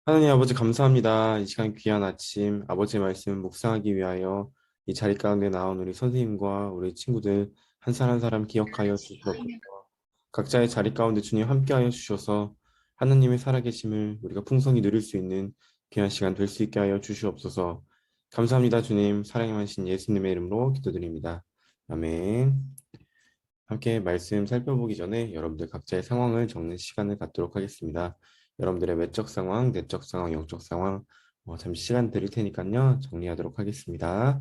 하나님 아버지 감사합니다. 이 시간 귀한 아침 아버지의 말씀 묵상하기 위하여 이 자리 가운데 나온 우리 선생님과 우리 친구들 한 사람 한 사람 기억하여 주시옵소서. 각자의 자리 가운데 주님 함께하여 주셔서 하나님의 살아계심을 우리가 풍성히 누릴 수 있는 귀한 시간 될 수 있게 하여 주시옵소서. 감사합니다 주님. 사랑의 만신 예수님의 이름으로 기도드립니다. 아멘. 함께 말씀 살펴보기 전에 여러분들 각자의 상황을 적는 시간을 갖도록 하겠습니다. 여러분들의 외적 상황, 내적 상황, 영적 상황 잠시 시간 드릴 테니까요. 정리하도록 하겠습니다.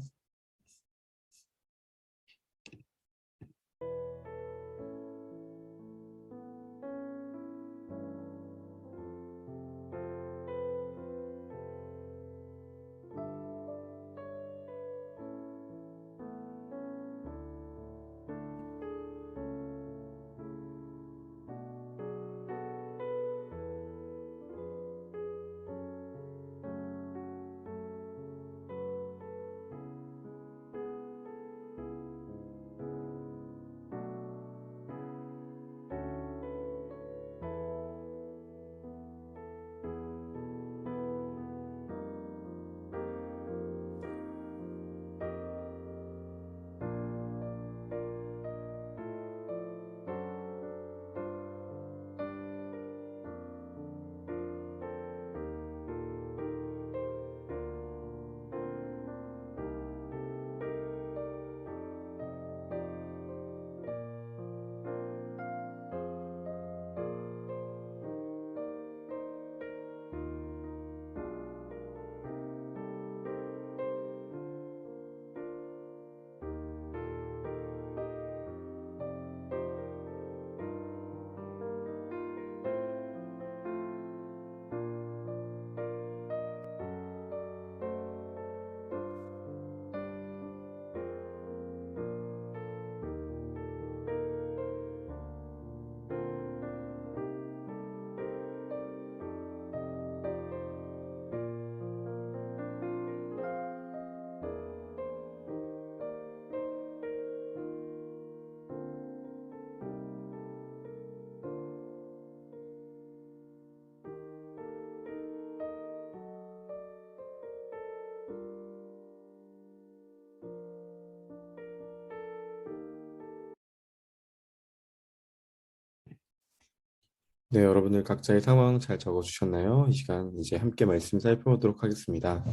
네, 여러분들 각자의 상황 잘 적어주셨나요? 이 시간 이제 함께 말씀 살펴보도록 하겠습니다.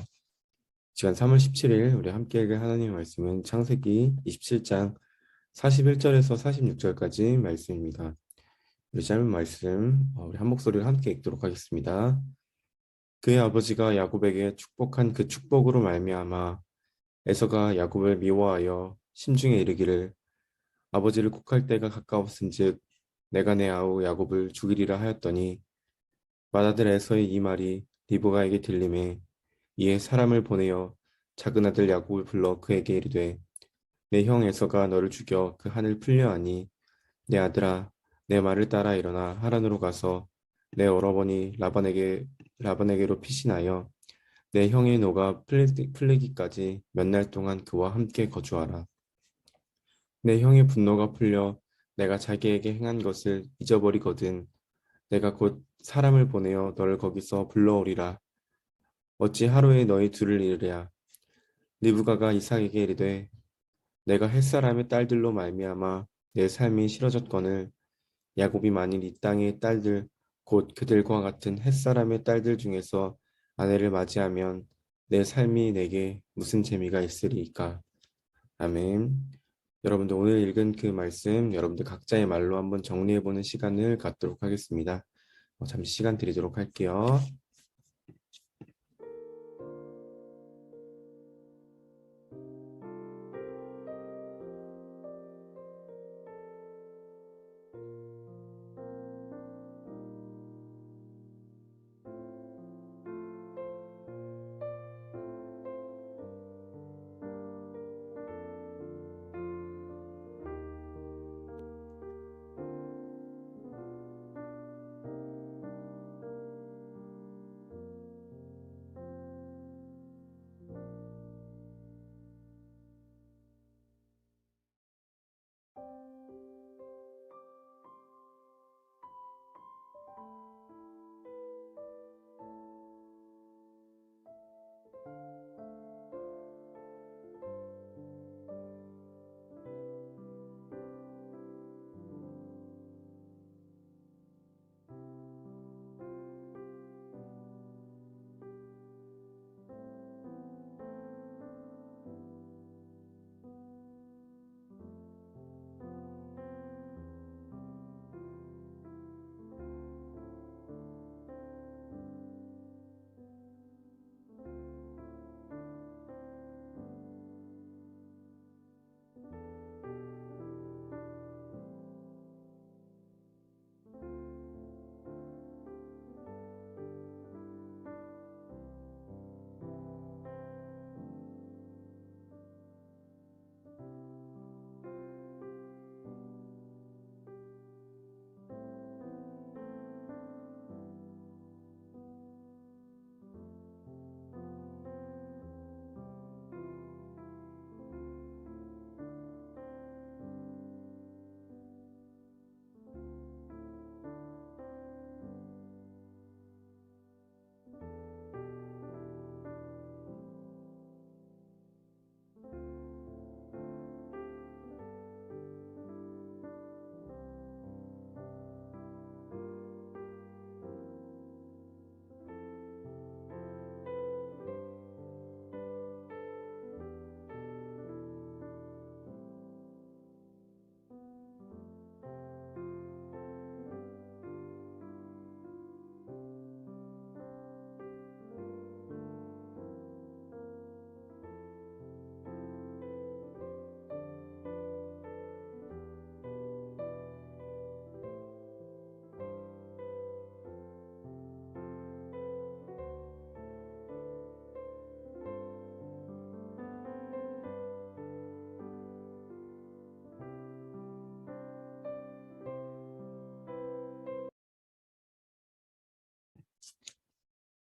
시간 3월 17일 우리 함께 읽을 하나님의 말씀은 창세기 27장 41절에서 46절까지 말씀입니다. 우리 짧은 말씀 우리 한 목소리로 함께 읽도록 하겠습니다. 그의 아버지가 야곱에게 축복한 그 축복으로 말미암아 에서가 야곱을 미워하여 심중에 이르기를 아버지를 곡할 때가 가까웠은즉 내가 내 아우 야곱을 죽이리라 하였더니 맏아들 에서의 이 말이 리브가에게 들림에 이에 사람을 보내어 작은 아들 야곱을 불러 그에게 이르되 내 형 에서가 너를 죽여 그 한을 풀려하니 내 아들아 내 말을 따라 일어나 하란으로 가서 내 오라버니 라반에게로 피신하여 내 형의 노가 풀리기까지 몇 날 동안 그와 함께 거주하라. 내 형의 분노가 풀려 내가 자기에게 행한 것을 잊어버리거든 내가 곧 사람을 보내어 너를 거기서 불러오리라. 어찌 하루에 너희 둘을 잃으랴. 리브가가 이삭에게 이르되 내가 햇사람의 딸들로 말미암아 내 삶이 싫어졌거늘 야곱이 만일 이 땅의 딸들 곧 그들과 같은 햇사람의 딸들 중에서 아내를 맞이하면 내 삶이 내게 무슨 재미가 있으리이까. 아멘. 여러분들 오늘 읽은 그 말씀 여러분들 각자의 말로 한번 정리해보는 시간을 갖도록 하겠습니다. 잠시 시간 드리도록 할게요.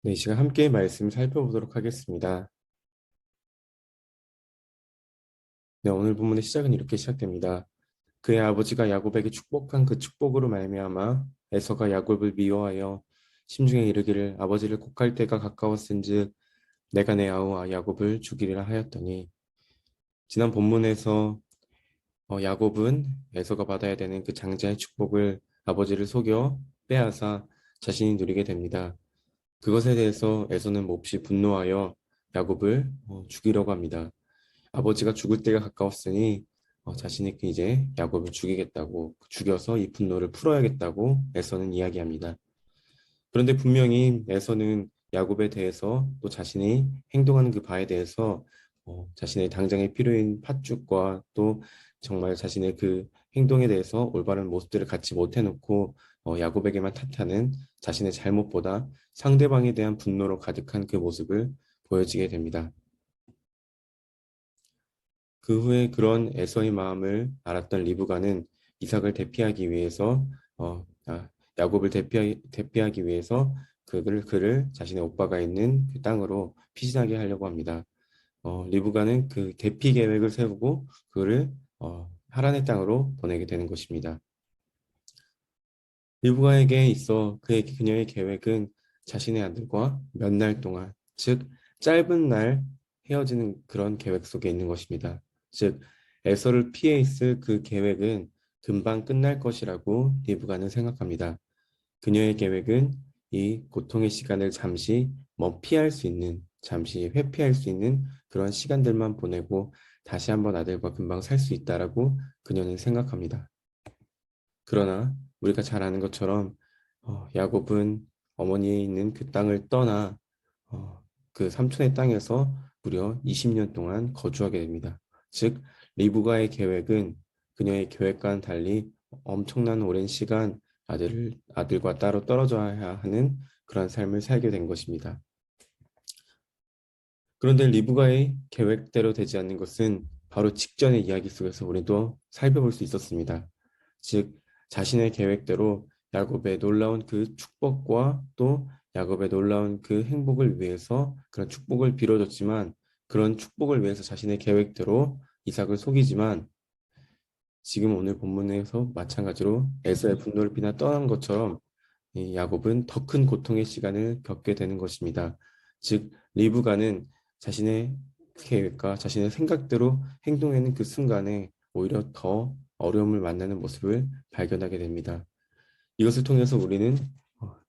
네, 이 시간 함께 말씀 살펴보도록 하겠습니다. 네, 오늘 본문의 시작은 이렇게 시작됩니다. 그의 아버지가 야곱에게 축복한 그 축복으로 말미암아 에서가 야곱을 미워하여 심중에 이르기를 아버지를 곡할 때가 가까웠은즉 내가 내 아우 야곱을 죽이리라 하였더니, 지난 본문에서 야곱은 에서가 받아야 되는 그 장자의 축복을 아버지를 속여 빼앗아 자신이 누리게 됩니다. 그것에 대해서 에서는 몹시 분노하여 야곱을 죽이려고 합니다. 아버지가 죽을 때가 가까웠으니 자신이 이제 야곱을 죽이겠다고, 죽여서 이 분노를 풀어야겠다고 에서는 이야기합니다. 그런데 분명히 에서는 야곱에 대해서, 또 자신이 행동하는 그 바에 대해서 자신의 당장의 필요인 팥죽과 또 정말 자신의 그 행동에 대해서 올바른 모습들을 갖지 못해놓고 야곱에게만 탓하는 자신의 잘못보다 상대방에 대한 분노로 가득한 그 모습을 보여지게 됩니다. 그 후에 그런 에서의 마음을 알았던 리브가는 이삭을 대피하기 위해서 야곱을 대피하기 위해서 그를 자신의 오빠가 있는 그 땅으로 피신하게 하려고 합니다. 리브가는 그 대피 계획을 세우고 그를 하란의 땅으로 보내게 되는 것입니다. 리브가에게 있어 그녀의 계획은 자신의 아들과 몇 날 동안, 즉 짧은 날 헤어지는 그런 계획 속에 있는 것입니다. 즉 에서를 피해 있을 그 계획은 금방 끝날 것이라고 리브가는 생각합니다. 그녀의 계획은 이 고통의 시간을 잠시 피할 수 있는, 잠시 회피할 수 있는 그런 시간들만 보내고 다시 한번 아들과 금방 살 수 있다라고 그녀는 생각합니다. 그러나 우리가 잘 아는 것처럼 야곱은 어머니에 있는 그 땅을 떠나 그 삼촌의 땅에서 무려 20년 동안 거주하게 됩니다. 즉 리브가의 계획은 그녀의 계획과는 달리 엄청난 오랜 시간 아들과 따로 떨어져야 하는 그런 삶을 살게 된 것입니다. 그런데 리브가의 계획대로 되지 않는 것은 바로 직전의 이야기 속에서 우리도 살펴볼 수 있었습니다. 즉 자신의 계획대로 야곱의 놀라운 그 축복과 또 야곱의 놀라운 그 행복을 위해서 그런 축복을 빌어줬지만, 그런 축복을 위해서 자신의 계획대로 이삭을 속이지만, 지금 오늘 본문에서 마찬가지로 에서의 분노를 비나 떠난 것처럼 이 야곱은 더 큰 고통의 시간을 겪게 되는 것입니다. 즉 리브가는 자신의 계획과 자신의 생각대로 행동하는 그 순간에 오히려 더 어려움을 만나는 모습을 발견하게 됩니다. 이것을 통해서 우리는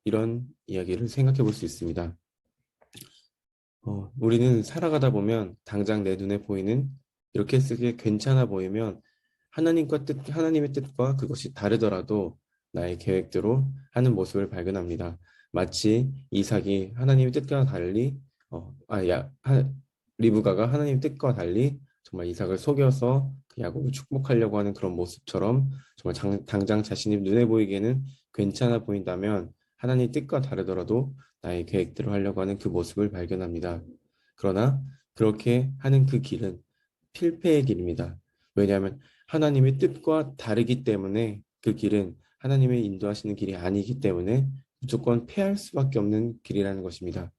이런 이야기를 생각해 볼 수 있습니다. 우리는 살아가다 보면 당장 내 눈에 보이는, 이렇게 했을 때 괜찮아 보이면 하나님의 뜻과 그것이 다르더라도 나의 계획대로 하는 모습을 발견합니다. 마치 이삭이 하나님의 뜻과 달리, 리브가가 하나님의 뜻과 달리 정말 이삭을 속여서 그 야곱을 축복하려고 하는 그런 모습처럼, 정말 당장 자신이 눈에 보이기에는 괜찮아 보인다면 하나님의 뜻과 다르더라도 나의 계획대로 하려고 하는 그 모습을 발견합니다. 그러나 그렇게 하는 그 길은 필패의 길입니다. 왜냐하면 하나님의 뜻과 다르기 때문에, 그 길은 하나님의 인도하시는 길이 아니기 때문에 무조건 패할 수밖에 없는 길이라는 것입니다.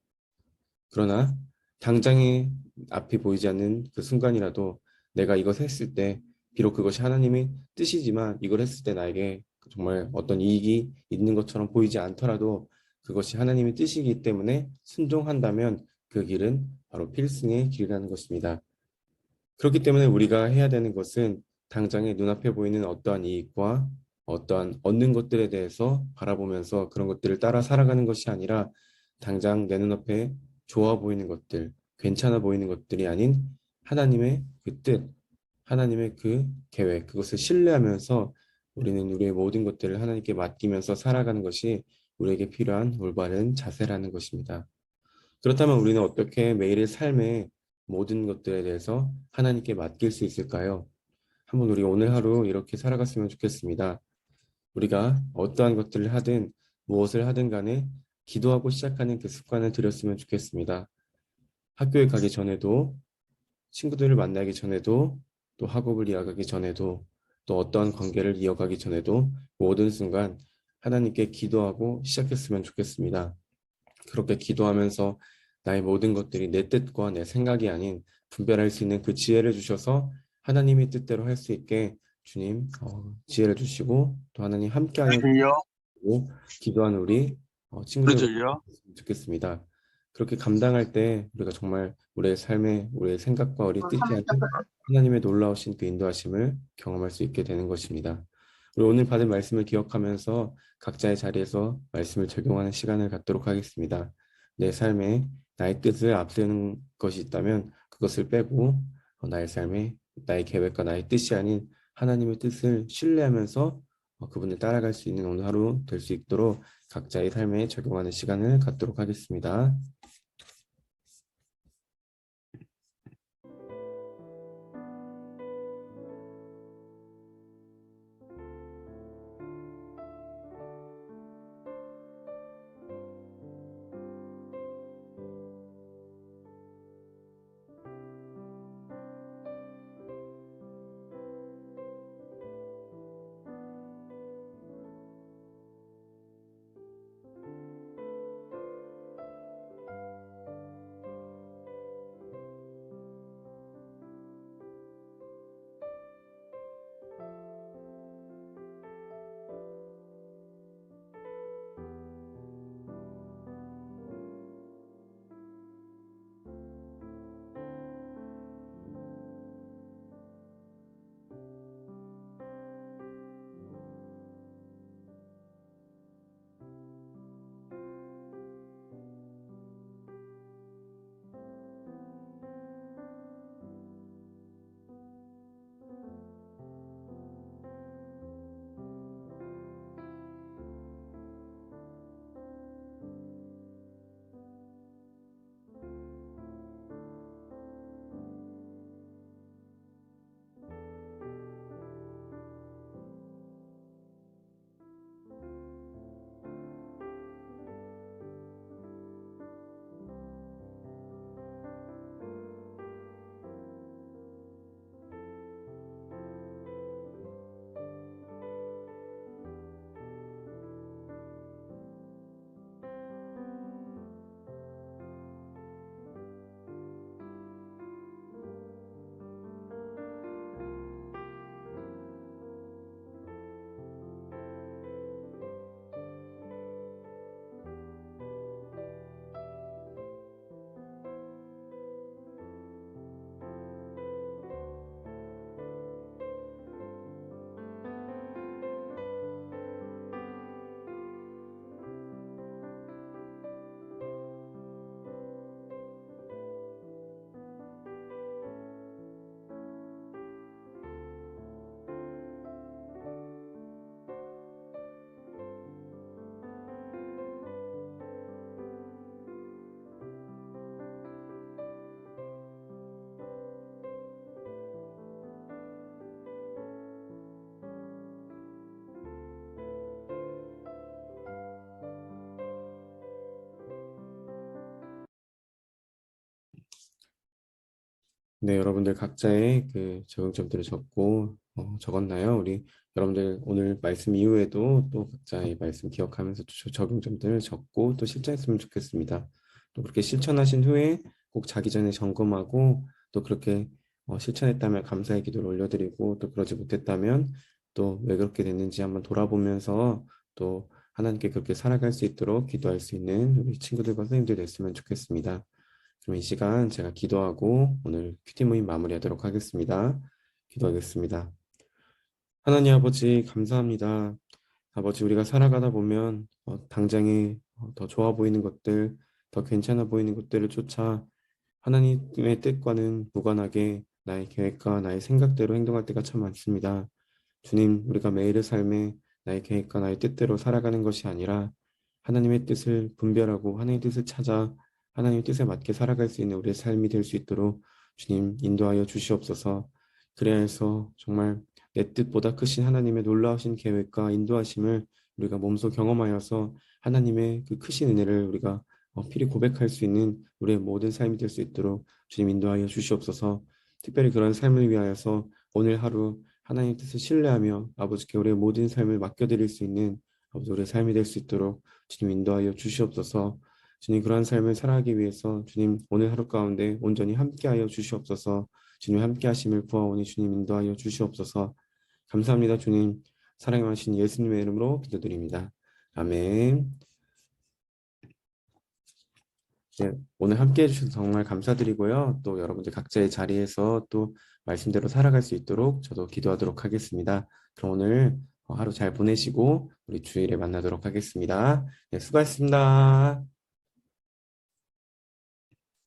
그러나 당장에 앞이 보이지 않는 그 순간이라도 내가 이것을 했을 때, 비록 그것이 하나님의 뜻이지만 이걸 했을 때 나에게 정말 어떤 이익이 있는 것처럼 보이지 않더라도 그것이 하나님의 뜻이기 때문에 순종한다면 그 길은 바로 필승의 길이라는 것입니다. 그렇기 때문에 우리가 해야 되는 것은 당장에 눈앞에 보이는 어떠한 이익과 어떠한 얻는 것들에 대해서 바라보면서 그런 것들을 따라 살아가는 것이 아니라, 당장 내 눈앞에 좋아 보이는 것들, 괜찮아 보이는 것들이 아닌 하나님의 그 뜻, 하나님의 그 계획, 그것을 신뢰하면서 우리는 우리의 모든 것들을 하나님께 맡기면서 살아가는 것이 우리에게 필요한 올바른 자세라는 것입니다. 그렇다면 우리는 어떻게 매일의 삶의 모든 것들에 대해서 하나님께 맡길 수 있을까요? 한번 우리 오늘 하루 이렇게 살아갔으면 좋겠습니다. 우리가 어떠한 것들을 하든 무엇을 하든 간에 기도하고 시작하는 그 습관을 들였으면 좋겠습니다. 학교에 가기 전에도, 친구들을 만나기 전에도, 또 학업을 이어가기 전에도, 또 어떠한 관계를 이어가기 전에도 모든 순간 하나님께 기도하고 시작했으면 좋겠습니다. 그렇게 기도하면서 나의 모든 것들이 내 뜻과 내 생각이 아닌 분별할 수 있는 그 지혜를 주셔서 하나님의 뜻대로 할 수 있게 주님 지혜를 주시고 또 하나님 함께하여 들려? 주시고 기도하는 우리 소리 친구들 들려? 많으면 좋겠습니다. 그렇게 감당할 때 우리가 정말 우리의 삶에 우리의 생각과 우리 뜻이 아닌 하나님의 놀라우신 그 인도하심을 경험할 수 있게 되는 것입니다. 우리 오늘 받은 말씀을 기억하면서 각자의 자리에서 말씀을 적용하는 시간을 갖도록 하겠습니다. 내 삶에 나의 뜻을 앞세우는 것이 있다면 그것을 빼고 나의 삶에 나의 계획과 나의 뜻이 아닌 하나님의 뜻을 신뢰하면서 그분을 따라갈 수 있는 오늘 하루 될 수 있도록 각자의 삶에 적용하는 시간을 갖도록 하겠습니다. 네, 여러분들 각자의 그 적용점들을 적고 적었나요? 우리 여러분들 오늘 말씀 이후에도 또 각자의 말씀 기억하면서 적용점들을 적고 또 실천했으면 좋겠습니다. 또 그렇게 실천하신 후에 꼭 자기 전에 점검하고 또 그렇게 실천했다면 감사의 기도를 올려드리고 또 그러지 못했다면 또 왜 그렇게 됐는지 한번 돌아보면서 또 하나님께 그렇게 살아갈 수 있도록 기도할 수 있는 우리 친구들과 선생님들 됐으면 좋겠습니다. 그럼 이 시간 제가 기도하고 오늘 큐티 모임 마무리하도록 하겠습니다. 기도하겠습니다. 하나님 아버지 감사합니다. 아버지 우리가 살아가다 보면 당장에 더 좋아 보이는 것들, 더 괜찮아 보이는 것들을 쫓아 하나님의 뜻과는 무관하게 나의 계획과 나의 생각대로 행동할 때가 참 많습니다. 주님, 우리가 매일의 삶에 나의 계획과 나의 뜻대로 살아가는 것이 아니라 하나님의 뜻을 분별하고 하나님의 뜻을 찾아 하나님의 뜻에 맞게 살아갈 수 있는 우리의 삶이 될 수 있도록 주님 인도하여 주시옵소서. 그래야 해서 정말 내 뜻보다 크신 하나님의 놀라우신 계획과 인도하심을 우리가 몸소 경험하여서 하나님의 그 크신 은혜를 우리가 필히 고백할 수 있는 우리의 모든 삶이 될 수 있도록 주님 인도하여 주시옵소서. 특별히 그런 삶을 위하여서 오늘 하루 하나님의 뜻을 신뢰하며 아버지께 우리의 모든 삶을 맡겨드릴 수 있는 아버지 우리의 삶이 될 수 있도록 주님 인도하여 주시옵소서. 주님 그러한 삶을 살아가기 위해서 주님 오늘 하루 가운데 온전히 함께하여 주시옵소서. 주님 함께 하심을 구하오니 주님 인도하여 주시옵소서. 감사합니다 주님. 사랑하신 예수님의 이름으로 기도드립니다. 아멘. 네, 오늘 함께 해주셔서 정말 감사드리고요. 또 여러분들 각자의 자리에서 또 말씀대로 살아갈 수 있도록 저도 기도하도록 하겠습니다. 그럼 오늘 하루 잘 보내시고 우리 주일에 만나도록 하겠습니다. 네, 수고하셨습니다.